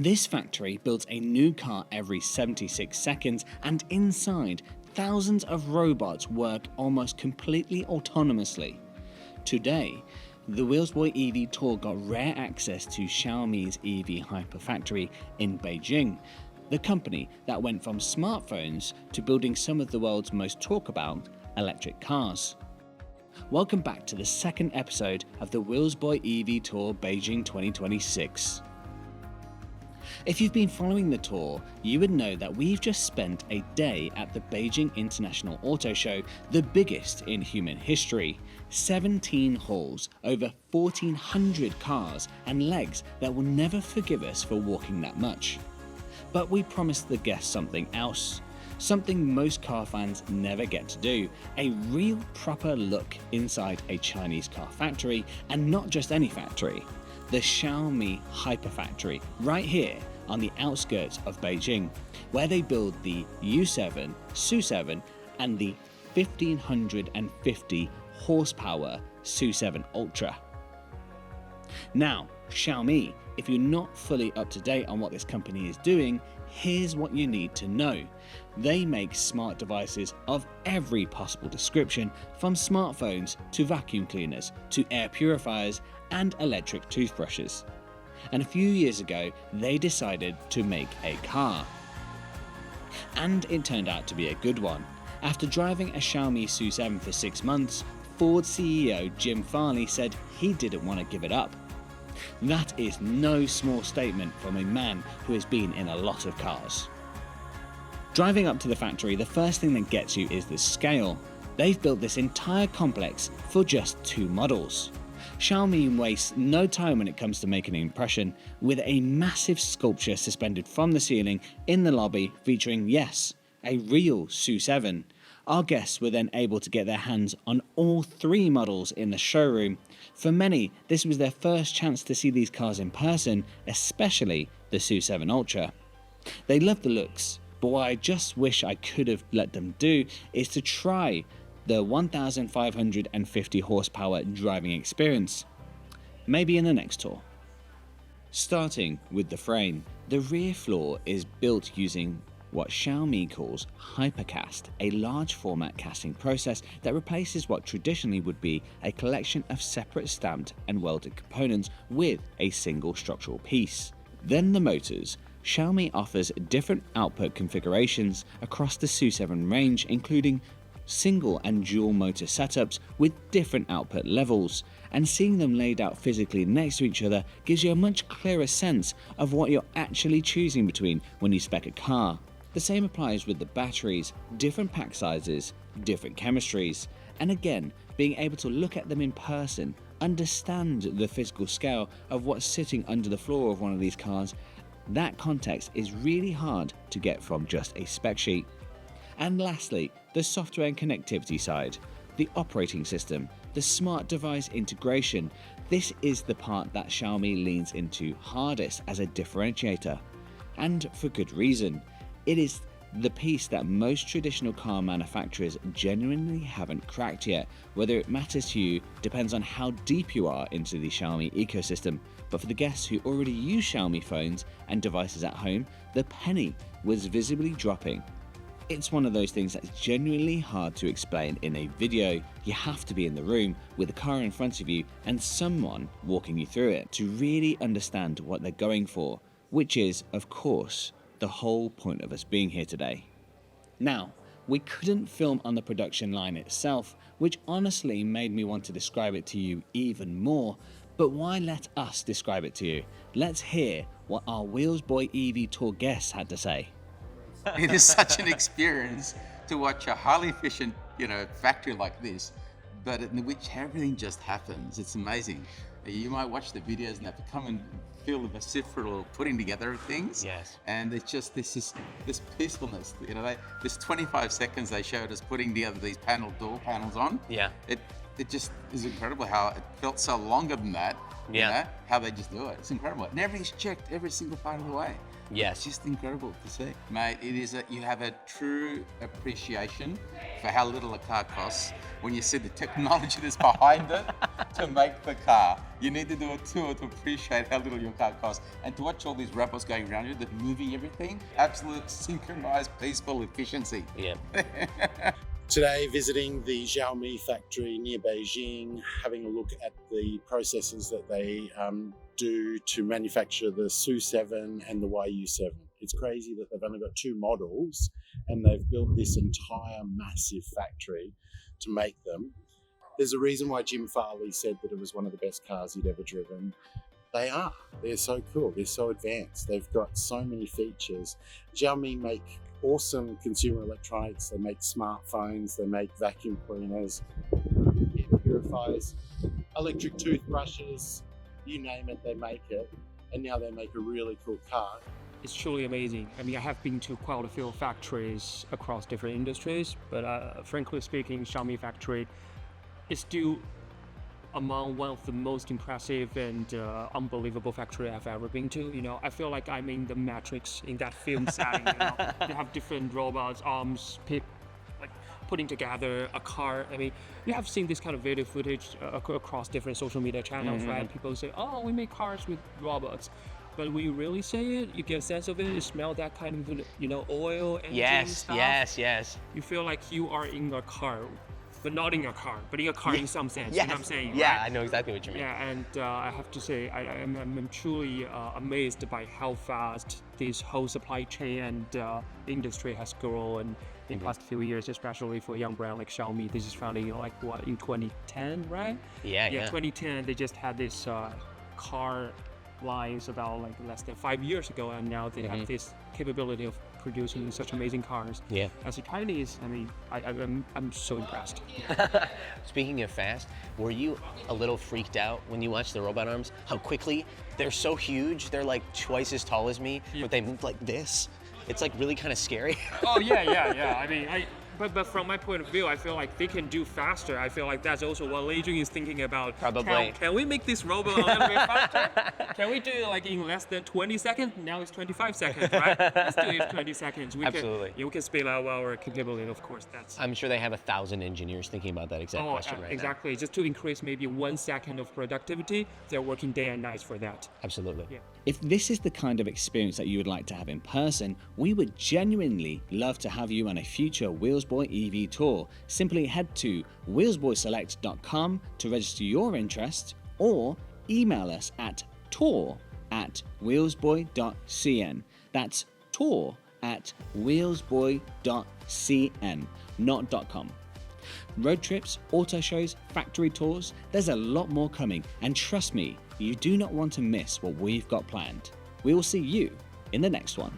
This factory builds a new car every 76 seconds, and inside, thousands of robots work almost completely autonomously. Today, the Wheelsboy EV Tour got rare access to Xiaomi's EV Hyper Factory in Beijing, the company that went from smartphones to building some of the world's most talked about electric cars. Welcome back to the second episode of the Wheelsboy EV Tour Beijing 2026. If you've been following the tour, you would know that we've just spent a day at the Beijing International Auto Show, the biggest in human history. 17 halls, over 1,400 cars and legs that will never forgive us for walking that much. But we promised the guests something else. Something most car fans never get to do, a real proper look inside a Chinese car factory, and not just any factory, the Xiaomi Hyper Factory right here on the outskirts of Beijing, where they build the U7, SU7 and the 1550 horsepower SU7 Ultra. Now, Xiaomi, if you're not fully up to date on what this company is doing, here's what you need to know. They make smart devices of every possible description, from smartphones to vacuum cleaners to air purifiers and electric toothbrushes. And a few years ago, they decided to make a car. And it turned out to be a good one. After driving a Xiaomi SU7 for 6 months, Ford CEO Jim Farley said he didn't want to give it up. That is no small statement from a man who has been in a lot of cars. Driving up to the factory, the first thing that gets you is the scale. They've built this entire complex for just 2 models. Xiaomi wastes no time when it comes to making an impression, with a massive sculpture suspended from the ceiling in the lobby featuring, yes, a real SU7. Our guests were then able to get their hands on all 3 models in the showroom. For many, this was their first chance to see these cars in person, especially the SU7 Ultra. They loved the looks, but what I just wish I could have let them do is to try the 1550 horsepower driving experience. Maybe in the next tour. Starting with the frame, the rear floor is built using what Xiaomi calls hypercast, a large format casting process that replaces what traditionally would be a collection of separate stamped and welded components with a single structural piece. Then the motors. Xiaomi offers different output configurations across the SU7 range, including single and dual motor setups with different output levels, and seeing them laid out physically next to each other gives you a much clearer sense of what you're actually choosing between when you spec a car. The same applies with the batteries, different pack sizes, different chemistries, and again, being able to look at them in person, understand the physical scale of what's sitting under the floor of one of these cars. That context is really hard to get from just a spec sheet. And lastly, the software and connectivity side, the operating system, the smart device integration. This is the part that Xiaomi leans into hardest as a differentiator, and for good reason. It is the piece that most traditional car manufacturers genuinely haven't cracked yet. Whether it matters to you depends on how deep you are into the Xiaomi ecosystem, but for the guests who already use Xiaomi phones and devices at home, the penny was visibly dropping. It's one of those things that's genuinely hard to explain in a video. You have to be in the room with a car in front of you and someone walking you through it to really understand what they're going for, which is, of course, the whole point of us being here today. Now, we couldn't film on the production line itself, which honestly made me want to describe it to you even more, but why let us describe it to you? Let's hear what our Wheelsboy EV Tour guests had to say. It is such an experience to watch a highly efficient, factory like this, but in which everything just happens. It's amazing. You might watch the videos and have to come and feel the vociferal putting together of things. Yes. And it's just this peacefulness. This 25 seconds they showed us putting together these door panels on. Yeah. It just is incredible how it felt so longer than that. You know, how they just do it. It's incredible. And everything's checked every single part of the way. Yes. It's just incredible to see. Mate, it is you have a true appreciation for how little a car costs when you see the technology that's behind it to make the car. You need to do a tour to appreciate how little your car costs. And to watch all these robots going around you, that moving everything, absolute synchronized, peaceful efficiency. Yeah. Today, visiting the Xiaomi factory near Beijing, having a look at the processes that they do to manufacture the SU7 and the YU7. It's crazy that they've only got 2 models and they've built this entire massive factory to make them. There's a reason why Jim Farley said that it was one of the best cars he'd ever driven. They are. They're so cool. They're so advanced. They've got so many features. Xiaomi make awesome consumer electronics. They make smartphones. They make vacuum cleaners, air purifiers, electric toothbrushes, you name it, they make it. And now they make a really cool car. It's truly amazing. I mean, I have been to quite a few factories across different industries, but frankly speaking, Xiaomi factory is still among one of the most impressive and unbelievable factory I've ever been to. You know, I feel like I'm in the Matrix in that film setting. You know, they have different robots, arms, like putting together a car. I mean, you have seen this kind of video footage across different social media channels, right? People say, "Oh, we make cars with robots." But when you really say it, you get a sense of it, you smell that kind of, you know, oil, engine stuff. Yes. You feel like you are in a car, but not in a car, but in a car in some sense, Yes. you know what I'm saying? Yeah, right? I know exactly what you mean. Yeah, and I have to say, I'm truly amazed by how fast this whole supply chain and industry has grown in the past few years, especially for a young brand like Xiaomi. This is founded in 2010, right? Yeah. 2010, they just had this car lines about like less than 5 years ago, and now they have this capability of producing such amazing cars. Yeah. As a Chinese, I mean, I'm so impressed. Speaking of fast, were you a little freaked out when you watched the robot arms? How quickly they're so huge? They're like twice as tall as me, but they move like this. It's like really kind of scary. Oh yeah. I mean, but from my point of view, I feel like they can do faster. I feel like that's also what Beijing is thinking about. Probably. Can we make this robot a little bit faster? Can we do it like in less than 20 seconds? Now it's 25 seconds, right? Let's do it in 20 seconds. Absolutely. We can speed up our capability, of course. I'm sure they have 1,000 engineers thinking about that exact question right exactly. Just to increase maybe 1 second of productivity, they're working day and night for that. now. Absolutely. Yeah. If this is the kind of experience that you would like to have in person, we would genuinely love to have you on a future Wheelsboy EV Tour. Simply head to wheelsboyselect.com to register your interest, or email us at tour@wheelsboy.cn. That's tour@wheelsboy.cn, not .com. Road trips, auto shows, factory tours, there's a lot more coming, and trust me, you do not want to miss what we've got planned. We will see you in the next one.